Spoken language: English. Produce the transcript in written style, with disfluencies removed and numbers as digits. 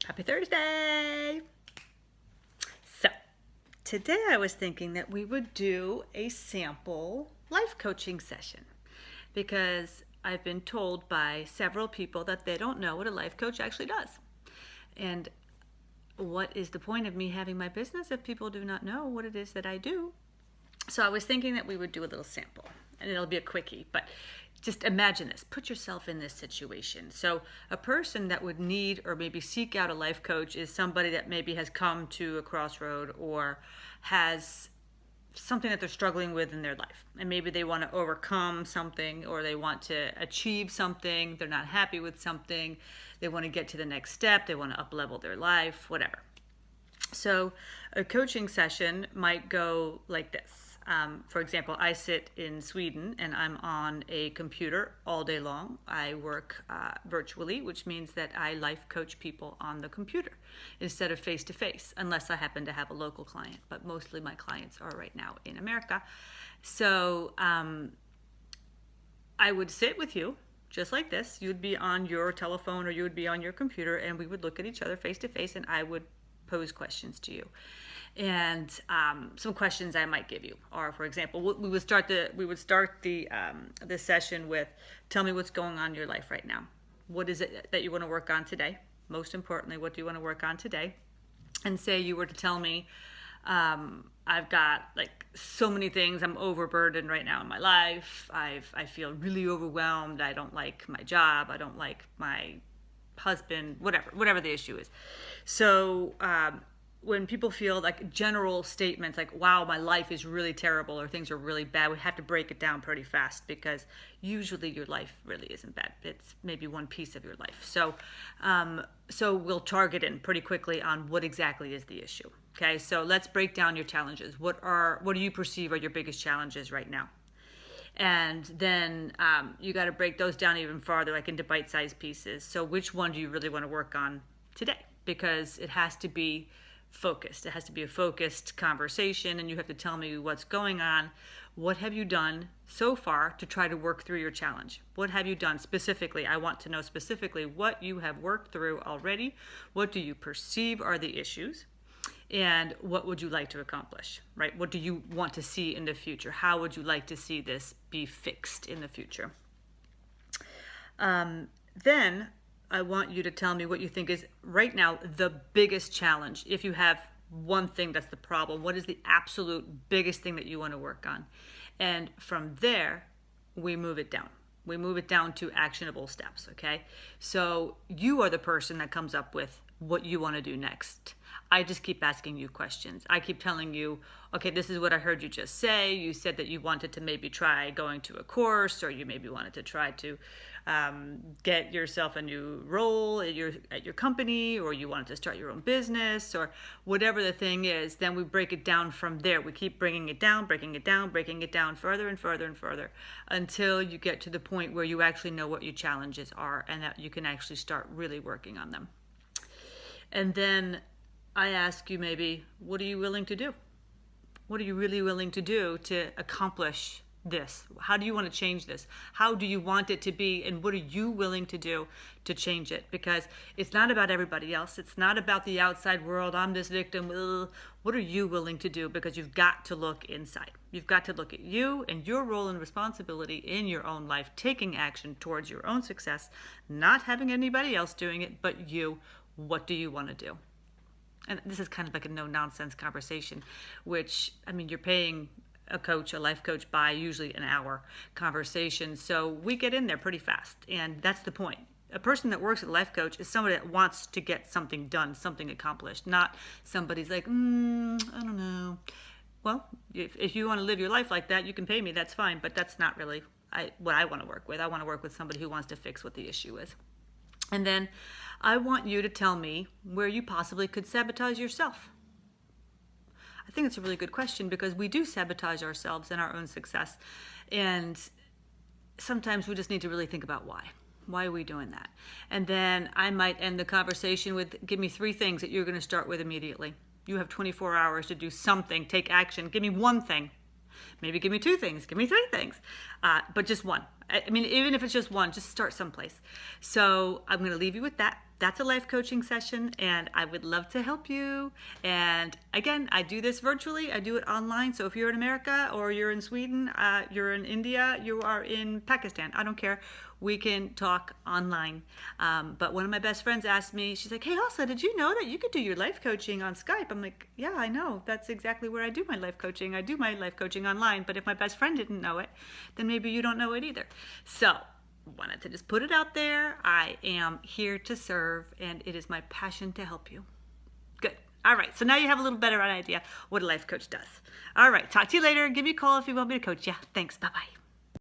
Happy Thursday! So, today I was thinking that we would do a sample life coaching session because I've been told by several people that they don't know what a life coach actually does. And what is the point of me having my business if people do not know what it is that I do? So I was thinking that we would do a little sample, and it'll be a quickie, but just imagine this. Put yourself in this situation. So a person that would need or maybe seek out a life coach is somebody that maybe has come to a crossroad or has something that they're struggling with in their life. And maybe they want to overcome something or they want to achieve something. They're not happy with something. They want to get to the next step. They want to up-level their life, whatever. So a coaching session might go like this. For example, I sit in Sweden and I'm on a computer all day long. I work virtually, which means that I life coach people on the computer instead of face to face, unless I happen to have a local client. But mostly my clients are right now in America. So I would sit with you just like this. You would be on your telephone or you would be on your computer, and we would look at each other face to face, and I would pose questions to you. And some questions I might give you are, for example, we would start the session with, tell me what's going on in your life right now. What is it that you want to work on today? Most importantly, what do you want to work on today? And say you were to tell me, I've got like so many things. I'm overburdened right now in my life. I feel really overwhelmed. I don't like my job. I don't like my husband, whatever the issue is. So when people feel like general statements like, wow, my life is really terrible or things are really bad, we have to break it down pretty fast because usually your life really isn't bad. It's maybe one piece of your life. So we'll target in pretty quickly on what exactly is the issue. Okay, so let's break down your challenges. What do you perceive are your biggest challenges right now? And then you got to break those down even farther, like into bite-sized pieces. So which one do you really want to work on today? Because it has to be focused. It has to be a focused conversation, and you have to tell me what's going on. What have you done so far to try to work through your challenge? What have you done specifically? I want to know specifically what you have worked through already. What do you perceive are the issues? And what would you like to accomplish, right? What do you want to see in the future? How would you like to see this be fixed in the future? Then I want you to tell me what you think is right now the biggest challenge. If you have one thing that's the problem, what is the absolute biggest thing that you want to work on? And from there, we move it down. We move it down to actionable steps, okay? So you are the person that comes up with what you want to do next. I just keep asking you questions. I keep telling you, okay, this is what I heard you just say. You said that you wanted to maybe try going to a course, or you maybe wanted to try to get yourself a new role at your company, or you wanted to start your own business, or whatever the thing is. Then we break it down from there. We keep bringing it down, breaking it down further and further and further until you get to the point where you actually know what your challenges are and that you can actually start really working on them. And then I ask you maybe, what are you willing to do? What are you really willing to do to accomplish this? How do you want to change this? How do you want it to be? And what are you willing to do to change it? Because it's not about everybody else. It's not about the outside world. I'm this victim. Ugh. What are you willing to do? Because you've got to look inside. You've got to look at you and your role and responsibility in your own life, taking action towards your own success, not having anybody else doing it, but you. What do you want to do? And this is kind of like a no-nonsense conversation, which, I mean, you're paying a life coach by usually an hour conversation. So we get in there pretty fast. And that's the point. A person that works at a life coach is somebody that wants to get something done, something accomplished, not somebody's like, I don't know. Well, if you want to live your life like that, you can pay me. That's fine. But that's not really what I want to work with. I want to work with somebody who wants to fix what the issue is. And then I want you to tell me where you possibly could sabotage yourself. I think it's a really good question because we do sabotage ourselves and our own success. And sometimes we just need to really think about why. Why are we doing that? And then I might end the conversation with, give me 3 things that you're going to start with immediately. You have 24 hours to do something, take action. Give me 1 thing. Maybe give me 2 things, give me 3 things, but just 1. I mean, even if it's just 1, just start someplace. So I'm going to leave you with that. that's a life coaching session, and I would love to help you. And again, I do this virtually. I do it online. So if you're in America or you're in Sweden, you're in India, you are in Pakistan, I don't care. We can talk online. But one of my best friends asked me, she's like, hey, Elsa, did you know that you could do your life coaching on Skype? I'm like, yeah, I know. That's exactly where I do my life coaching. I do my life coaching online. But if my best friend didn't know it, then maybe you don't know it either. So wanted to just put it out there. I am here to serve, and it is my passion to help you. Good. All right. So now you have a little better idea what a life coach does. All right. Talk to you later. Give me a call if you want me to coach you. Thanks. Bye-bye.